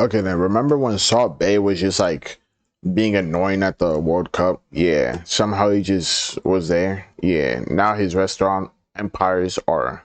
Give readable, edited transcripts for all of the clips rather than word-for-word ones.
Okay, then remember when Salt Bae was just like being annoying at the World Cup? Yeah, somehow he just was there. Yeah, now his restaurant empires are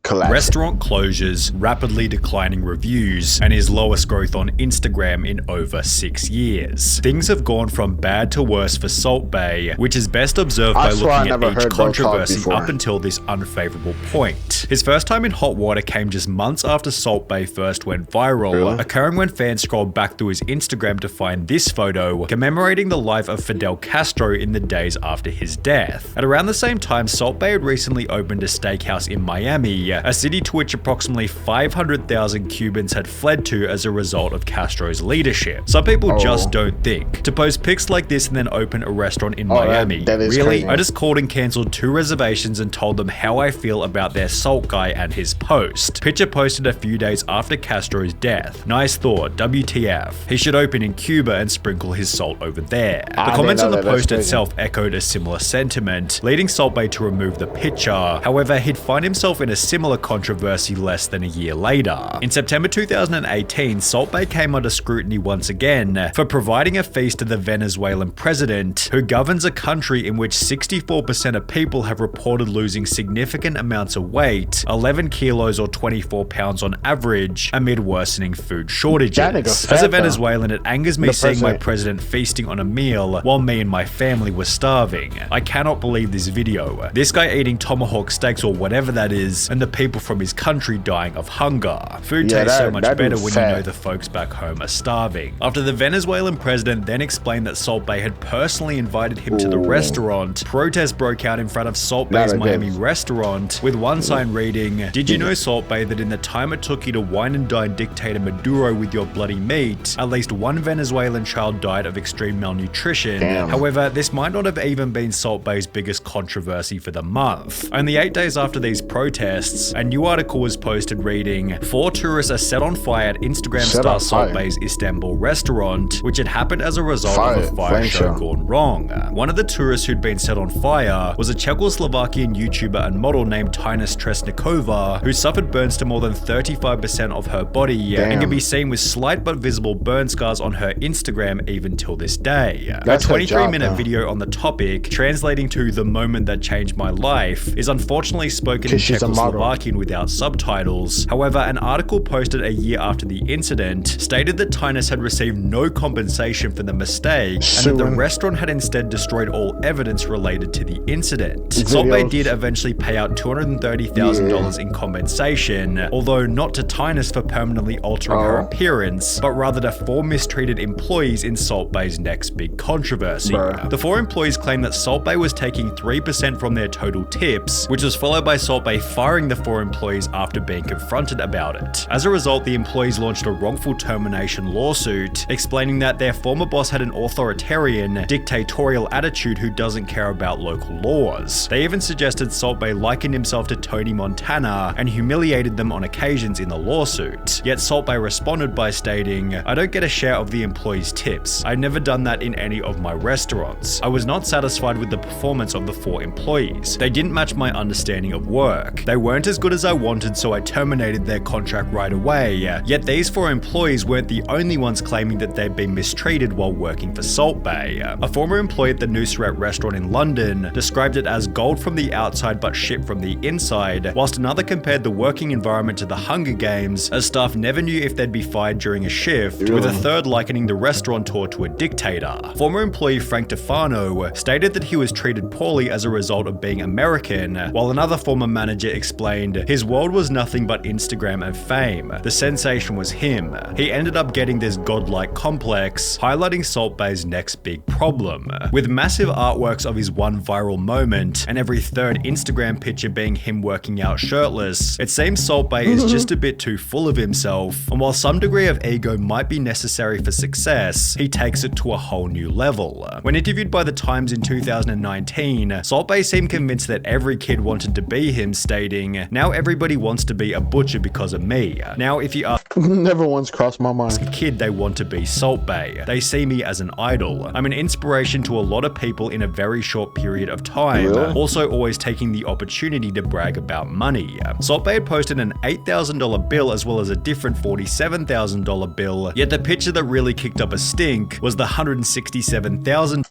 collapsing. Restaurant closures, rapidly declining reviews, and his lowest growth on Instagram in over 6 years. Things have gone from bad to worse for Salt Bae, which is best observed by looking at each controversy up until this unfavorable point. His first time in hot water came just months after Salt Bae first went viral, occurring when fans scrolled back through his Instagram to find this photo commemorating the life of Fidel Castro in the days after his death. At around the same time, Salt Bae had recently opened a steakhouse in Miami, a city to which approximately 500,000 Cubans had fled to as a result of Castro's leadership. Some people just don't think. To post pics like this and then open a restaurant in Miami, that is really? crazy. I just called and cancelled 2 reservations and told them how I feel about their salt guy and his post. Picture posted a few days after Castro's death. Nice thought, WTF. He should open in Cuba and sprinkle his salt over there. The comments on the post itself echoed a similar sentiment, leading Salt Bae to remove the picture. However, he'd find himself in a similar controversy less than a year later. In September 2018, Salt Bae came under scrutiny once again for providing a feast to the Venezuelan president, who governs a country in which 64% of people have reported losing significant amounts of weight, 11 kilos or 24 pounds on average, amid worsening food shortages. As a Venezuelan, it angers me seeing my president feasting on a meal while me and my family were starving. I cannot believe this video. This guy eating tomahawk steaks or whatever that is, and the people from his country dying of hunger. Food tastes so much better when you know the folks back home are starving. After the Venezuelan president then explained that Salt Bae had personally invited him to the restaurant, protests broke out in front of Salt Bae's Miami restaurant, with one sign reading, "Did you know, Salt Bae, that in the time it took you to wine and dine dictator Maduro with your bloody meat, at least one Venezuelan child died of extreme malnutrition." However, this might not have even been Salt Bae's biggest controversy for the month. Only 8 days after these protests, a new article was posted reading, 4 tourists are set on fire at Instagram star Salt Bae's Istanbul restaurant, which had happened as a result of a fire show gone wrong. One of the tourists who'd been set on fire was a Czechoslovakian YouTuber and model named Tinus Tresnikova, who suffered burns to more than 35% of her body and can be seen with slight but visible burn scars on her Instagram even till this day. Her 23-minute video on the topic, translating to "the moment that changed my life," is unfortunately spoken in Czechoslovakian without subtitles. However, an article posted a year after the incident stated that Tinus had received no compensation for the mistake and that the restaurant had instead destroyed all evidence related to the incident. Salt Bae did eventually pay out $230,000 in compensation, although not to Tinus for permanently altering her appearance, but rather to 4 mistreated employees in Salt Bae's next big controversy. The 4 employees claimed that Salt Bae was taking 3% from their total tips, which was followed by Salt Bae firing the 4 employees after being confronted about it. As a result, the employees launched a wrongful termination lawsuit, explaining that their former boss had an authoritarian, dictatorial attitude who doesn't care about local laws. They even suggested Salt Bae likened himself to Tony Montana and humiliated them on occasions in the lawsuit. Yet Salt Bae responded by stating, "I don't get a share of the employees' tips. I've never done that in any of my restaurants. I was not satisfied with the performance of the 4 employees. They didn't match my understanding of work. They weren't as good as I wanted, so I terminated their contract right away." Yet these 4 employees weren't the only ones claiming that they'd been mistreated while working for Salt Bae. A former employee at the Nusret restaurant in London described it as gold from the outside but shit from the inside, whilst another compared the working environment to the Hunger Games, as staff never knew if they'd be fired during a shift, with a third likening the restaurateur to a dictator. Former employee Frank DeFano stated that he was treated poorly as a result of being American, while another former manager explained his world was nothing but Instagram and fame. The sensation was him. He ended up getting this godlike complex, highlighting Salt Bae's next big problem. With massive artworks of his one viral moment and every 3rd Instagram picture being him working out shirtless, it seems Salt Bae is just a bit too full of himself, and while some degree of ego might be necessary for success, he takes it to a whole new level. When interviewed by The Times in 2019, Salt Bae seemed convinced that every kid wanted to be him, stating, stating, "Now everybody wants to be a butcher because of me. Now if you ask Never once crossed my mind. a kid, they want to be Salt Bae. They see me as an idol. I'm an inspiration to a lot of people in a very short period of time. Really? Also always taking the opportunity to brag about money." Salt Bae had posted an $8,000 bill as well as a different $47,000 bill, yet the picture that really kicked up a stink was the $167,000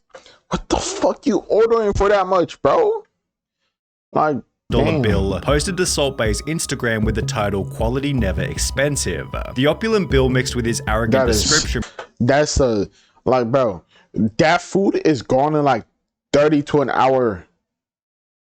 What the fuck you ordering for that much, bro? Like, damn. bill posted to Salt Bae's Instagram with the title "Quality Never Expensive." The opulent bill mixed with his arrogant description. That's a, like, bro, that food is gone in like 30 to an hour.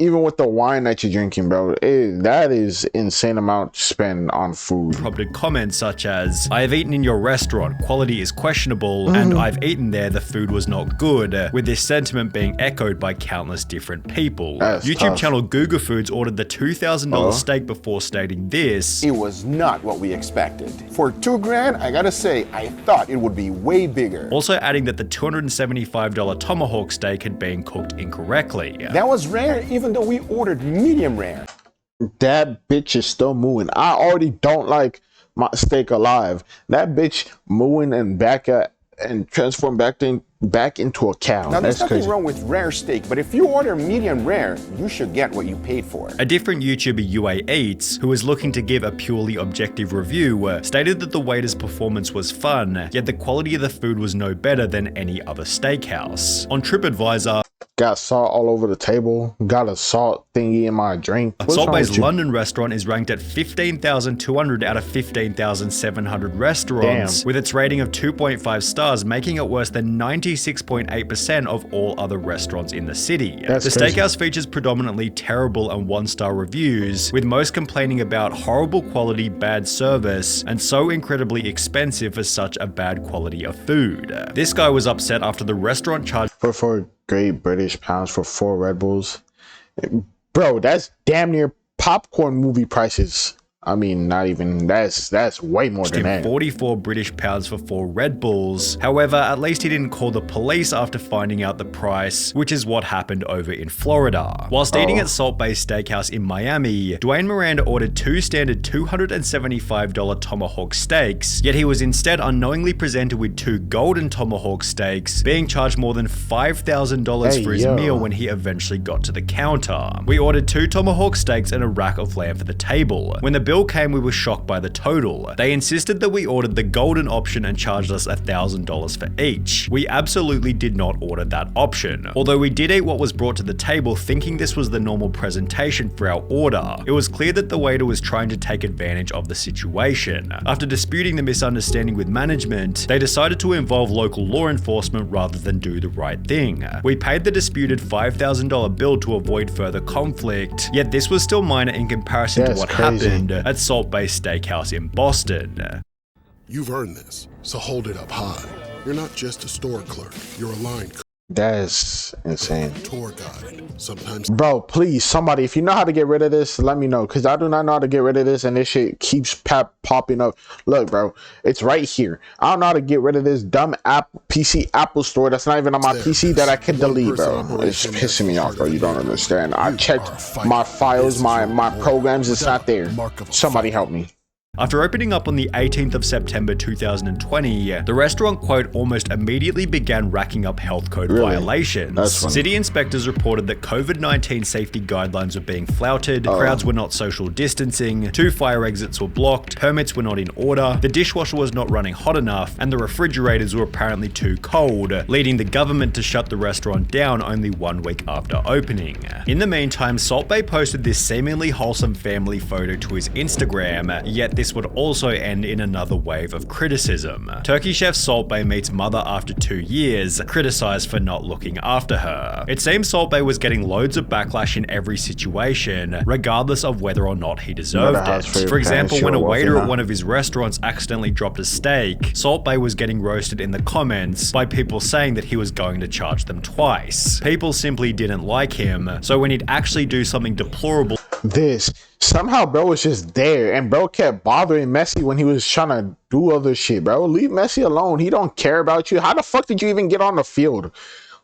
Even with the wine that you're drinking, bro, that is insane amount to spend on food. Prompted comments such as, "I have eaten in your restaurant, quality is questionable, and I've eaten there, the food was not good," with this sentiment being echoed by countless different people. That's YouTube tough. channel Google Foods ordered the $2,000 steak before stating this. It was not what we expected. For $2,000, I gotta say, I thought it would be way bigger. Also adding that the $275 tomahawk steak had been cooked incorrectly. That was rare, even though we ordered medium rare. That bitch is still moving. I already don't like my steak alive. That bitch moving and transform back into a cow. Now, there's That's nothing crazy. wrong with rare steak, but if you order medium rare, you should get what you paid for. A different YouTuber, UA Eats, who was looking to give a purely objective review, stated that the waiter's performance was fun, yet the quality of the food was no better than any other steakhouse. On TripAdvisor, Got salt all over the table. Got a salt thingy in my drink. What's Salt wrong Bae's with you? London restaurant is ranked at 15,200 out of 15,700 restaurants, Damn. with its rating of 2.5 stars, making it worse than 96.8% of all other restaurants in the city. That's the crazy. steakhouse features predominantly terrible and one-star reviews, with most complaining about horrible quality, bad service, and so incredibly expensive for such a bad quality of food. This guy was upset after the restaurant charged For 4 great British pounds for 4 Red Bulls. Bro, that's damn near popcorn movie prices. I mean, not even, that's way more than him that. 44 British pounds for 4 Red Bulls. However, at least he didn't call the police after finding out the price, which is what happened over in Florida. Whilst eating at Salt Bae Steakhouse in Miami, Dwayne Miranda ordered 2 standard $275 tomahawk steaks, yet he was instead unknowingly presented with 2 golden tomahawk steaks, being charged more than $5,000 Hey, for his yo. meal when he eventually got to the counter. We ordered 2 tomahawk steaks and a rack of lamb for the table. When the bill came, we were shocked by the total. They insisted that we ordered the golden option and charged us $1,000 for each. We absolutely did not order that option. Although we did eat what was brought to the table thinking this was the normal presentation for our order, it was clear that the waiter was trying to take advantage of the situation. After disputing the misunderstanding with management, they decided to involve local law enforcement rather than do the right thing. We paid the disputed $5,000 bill to avoid further conflict, yet this was still minor in comparison to That's what crazy. happened at Salt Bae Steakhouse in Boston. You've earned this, so hold it up high. You're not just a store clerk, you're a line That's insane. tour guide. Sometimes Bro, please, somebody, if you know how to get rid of this, let me know. Because I do not know how to get rid of this, and this shit keeps popping up. Look, bro, it's right here. I don't know how to get rid of this dumb PC Apple Store that's not even on my PC that I can delete, bro. It's pissing me off, bro. You don't understand. I checked my files, my programs, it's not there. Somebody help me. After opening up on the 18th of September 2020, the restaurant, quote, almost immediately began racking up health code Really? violations. That's funny. City inspectors reported that COVID-19 safety guidelines were being flouted, crowds were not social distancing, 2 fire exits were blocked, permits were not in order, the dishwasher was not running hot enough, and the refrigerators were apparently too cold, leading the government to shut the restaurant down only 1 week after opening. In the meantime, Salt Bae posted this seemingly wholesome family photo to his Instagram, yet this would also end in another wave of criticism. Turkey chef Salt Bae meets mother after 2 years, criticized for not looking after her. It seems Salt Bae was getting loads of backlash in every situation, regardless of whether or not he deserved house for it. your For example, parents, when a you're waiter wealthy at now. one of his restaurants accidentally dropped a steak, Salt Bae was getting roasted in the comments by people saying that he was going to charge them twice. People simply didn't like him, so when he'd actually do something deplorable, This somehow bro was just there, and bro kept bothering Messi when he was trying to do other shit. Bro, leave Messi alone. He don't care about you. How the fuck did you even get on the field?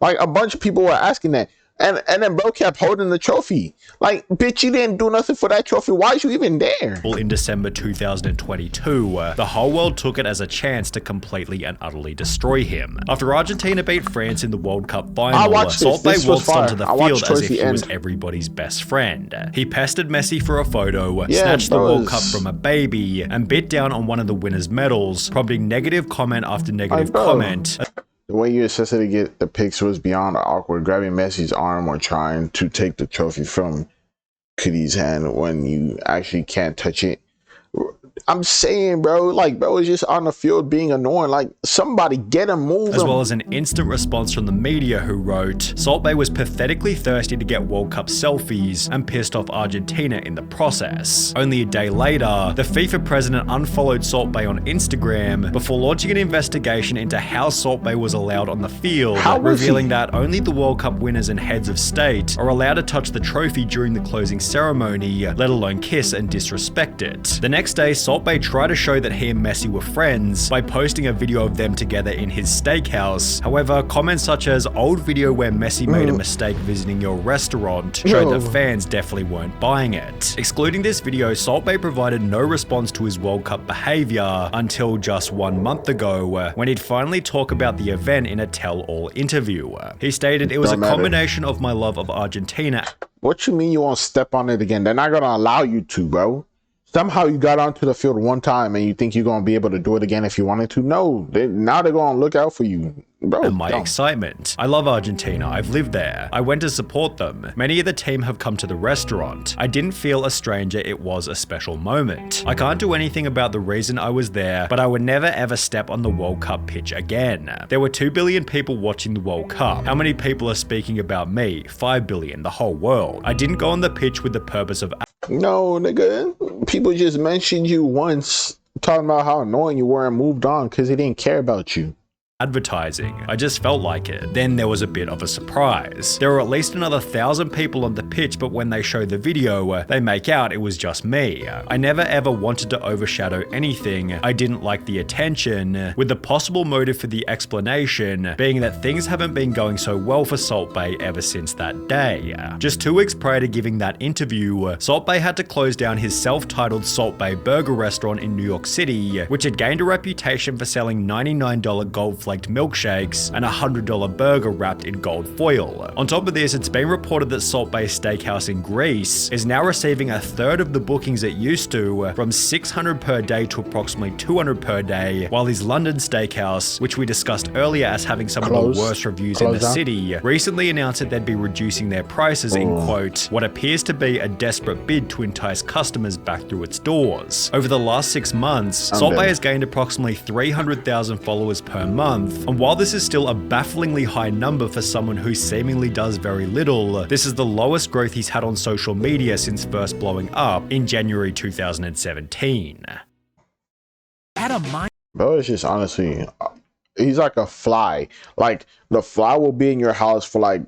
Like, a bunch of people were asking that. And then bro kept holding the trophy. Like, bitch, you didn't do nothing for that trophy. Why is you even there? In December 2022, the whole world took it as a chance to completely and utterly destroy him. After Argentina beat France in the World Cup final, Salt Bae waltzed onto the field as if he was everybody's best friend. He pestered Messi for a photo, snatched the World Cup from a baby, and bit down on one of the winner's medals, prompting negative comment after negative comment. The way you assisted to get the pics was beyond awkward, grabbing Messi's arm or trying to take the trophy from Kitty's hand when you actually can't touch it. I'm saying, bro, like, bro is just on the field being annoying. Like, somebody get him moving. As well as an instant response from the media who wrote, Salt Bae was pathetically thirsty to get World Cup selfies and pissed off Argentina in the process. Only a day later, the FIFA president unfollowed Salt Bae on Instagram before launching an investigation into how Salt Bae was allowed on the field, revealing that only the World Cup winners and heads of state are allowed to touch the trophy during the closing ceremony, let alone kiss and disrespect it. The next day, Salt Bae tried to show that he and Messi were friends by posting a video of them together in his steakhouse. However, comments such as "old video where Messi made a mistake visiting your restaurant" showed that fans definitely weren't buying it. Excluding this video, Salt Bae provided no response to his World Cup behavior until just 1 month ago, when he'd finally talk about the event in a tell-all interview. He stated, "It was a combination of my love of Argentina." What you mean you won't step on it again? They're not gonna allow you to, bro. Somehow you got onto the field one time and you think you're going to be able to do it again if you wanted to? No, now they're going to look out for you. Bro, and my excitement. I love Argentina. I've lived there. I went to support them. Many of the team have come to the restaurant. I didn't feel a stranger. It was a special moment. I can't do anything about the reason I was there, but I would never ever step on the World Cup pitch again. There were 2 billion people watching the World Cup. How many people are speaking about me? 5 billion, the whole world. I didn't go on the pitch with the purpose of... No, nigga. People just mentioned you once, talking about how annoying you were and moved on because they didn't care about you. Advertising. I just felt like it. Then there was a bit of a surprise. There were at least another 1,000 people on the pitch, but when they show the video, they make out it was just me. I never ever wanted to overshadow anything. I didn't like the attention, with the possible motive for the explanation being that things haven't been going so well for Salt Bae ever since that day. Just 2 weeks prior to giving that interview, Salt Bae had to close down his self-titled Salt Bae burger restaurant in New York City, which had gained a reputation for selling $99 gold flaked milkshakes and a $100 burger wrapped in gold foil. On top of this, it's been reported that Salt Bae Steakhouse in Greece is now receiving a third of the bookings it used to, from 600 per day to approximately 200 per day, while his London steakhouse, which we discussed earlier as having some of the worst reviews in the city, recently announced that they'd be reducing their prices in, quote, what appears to be a desperate bid to entice customers back through its doors. Over the last 6 months, Salt Bae has gained approximately 300,000 followers per month, and while this is still a bafflingly high number for someone who seemingly does very little, this is the lowest growth he's had on social media since first blowing up in January 2017. Bro, it's just honestly, he's like a fly. Like, the fly will be in your house for like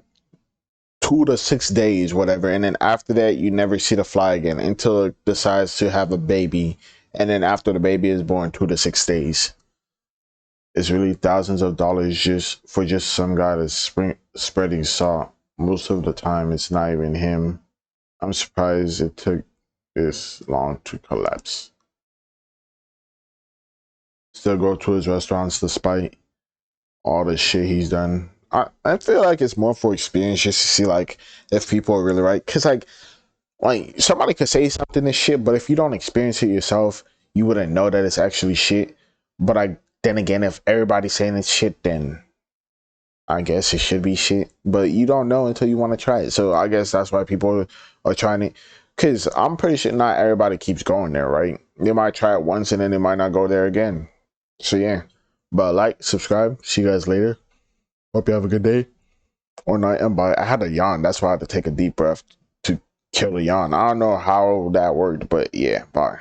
2 to 6 days, whatever, and then after that, you never see the fly again until it decides to have a baby, and then after the baby is born, 2 to 6 days. It's really thousands of dollars just for some guy that's spreading salt. Most of the time, it's not even him. I'm surprised it took this long to collapse. Still go to his restaurants despite all the shit he's done. I feel like it's more for experience, just to see like if people are really right. Cause like somebody could say something is shit, but if you don't experience it yourself, you wouldn't know that it's actually shit. But then again, if everybody's saying it's shit, then I guess it should be shit. But you don't know until you want to try it. So I guess that's why people are trying it. Because I'm pretty sure not everybody keeps going there, right? They might try it once and then they might not go there again. So yeah. But like, subscribe. See you guys later. Hope you have a good day or night. And bye. I had a yawn. That's why I had to take a deep breath to kill the yawn. I don't know how that worked, but yeah. Bye.